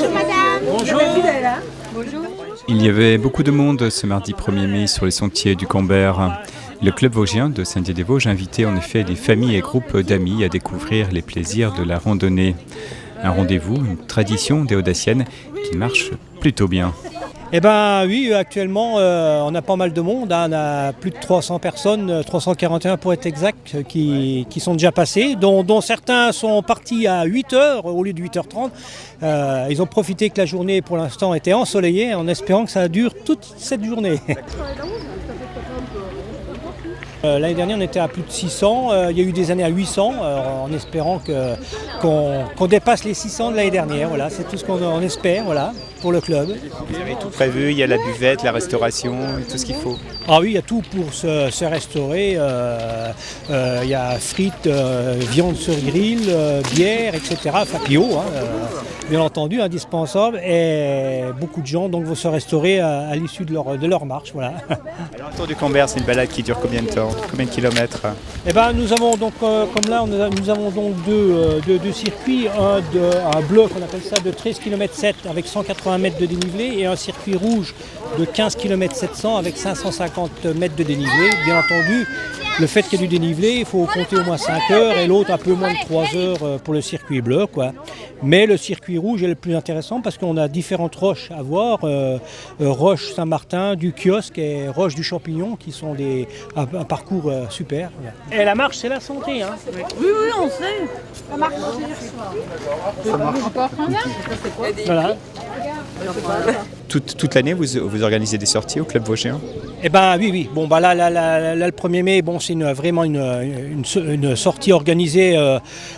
Bonjour madame. Bonjour. Bonjour. Il y avait beaucoup de monde ce mardi 1er mai sur les sentiers du Camber. Le club vosgien de Saint-Dié-des-Vosges invitait en effet des familles et groupes d'amis à découvrir les plaisirs de la randonnée. Un rendez-vous, une tradition déodacienne qui marche plutôt bien. Eh bien oui, actuellement on a pas mal de monde, hein. On a plus de 300 personnes, 341 pour être exact, qui sont déjà passées, dont certains sont partis à 8h au lieu de 8h30. Ils ont profité que la journée pour l'instant était ensoleillée en espérant que ça dure toute cette journée. L'année dernière, on était à plus de 600. Il y a eu des années à 800, en espérant qu'on dépasse les 600 de l'année dernière. Voilà, c'est tout ce qu'on espère, voilà, pour le club. Vous avez tout prévu, il y a la buvette, la restauration, tout ce qu'il faut. Ah oui, il y a tout pour se restaurer. Il y a frites, viande sur grill, bière, etc. Enfin, puis eau, bien entendu, indispensable. Et beaucoup de gens donc, vont se restaurer à l'issue de leur marche. Voilà. Alors, le Tour du Camber, c'est une balade qui dure combien de temps? Combien de kilomètres? Eh ben, nous avons donc, comme là, nous avons donc deux circuits. Un bloc, on appelle ça, de 13 km 7 avec 180 mètres de dénivelé et un circuit rouge de 15 km 700 avec 550 mètres de dénivelé. Bien entendu, le fait qu'il y ait du dénivelé, il faut compter au moins 5 heures et l'autre un peu moins de 3 heures pour le circuit bleu, quoi. Mais le circuit rouge est le plus intéressant parce qu'on a différentes roches à voir. Roche Saint-Martin, du Kiosque et Roche du Champignon qui sont un parcours super. Et la marche, c'est la santé. Hein. Oui, on sait. Ça marche. Ça marche encore combien? Voilà. Toute l'année, vous organisez des sorties au club vosgien? Eh ben oui. Bon bah là le 1er mai, bon c'est vraiment une sortie organisée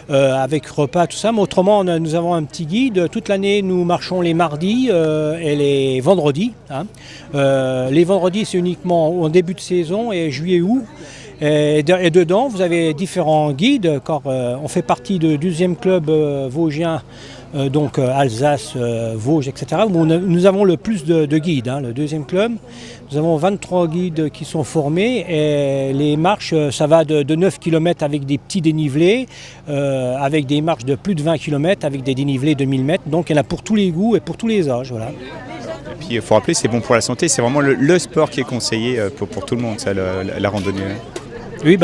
avec repas tout ça. Mais autrement nous avons un petit guide. Toute l'année nous marchons les mardis et les vendredis. Hein. Les vendredis c'est uniquement en début de saison et juillet-août. Et dedans vous avez différents guides car on fait partie du 12e club vosgien. Donc Alsace, Vosges, etc. Où nous avons le plus de guides, hein, le 2e club. Nous avons 23 guides qui sont formés et les marches, ça va de 9 km avec des petits dénivelés, avec des marches de plus de 20 km avec des dénivelés de 1000 mètres. Donc il y en a pour tous les goûts et pour tous les âges. Voilà. Et puis il faut rappeler, c'est bon pour la santé, c'est vraiment le sport qui est conseillé pour tout le monde, ça, la randonnée. Oui,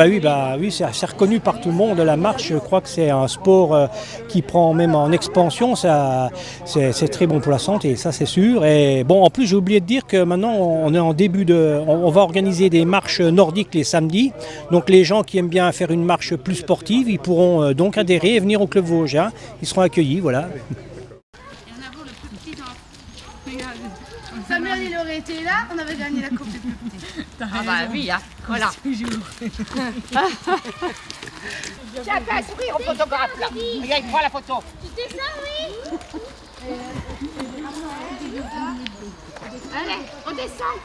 c'est reconnu par tout le monde. La marche, je crois que c'est un sport qui prend même en expansion. C'est très bon pour la santé, ça c'est sûr. Et bon, en plus, j'ai oublié de dire que maintenant, on est en début on va organiser des marches nordiques les samedis. Donc les gens qui aiment bien faire une marche plus sportive, ils pourront donc adhérer et venir au club vosgien. Ils seront accueillis, voilà. Samuel, il aurait été là, on avait gagné la coupe des plus petits. Ah bah oui, hein. Voilà. Toujours. Tiens, fais un sourire au photographe là. Regarde, il prend la photo. Tu sais ça, oui. Allez, on descend.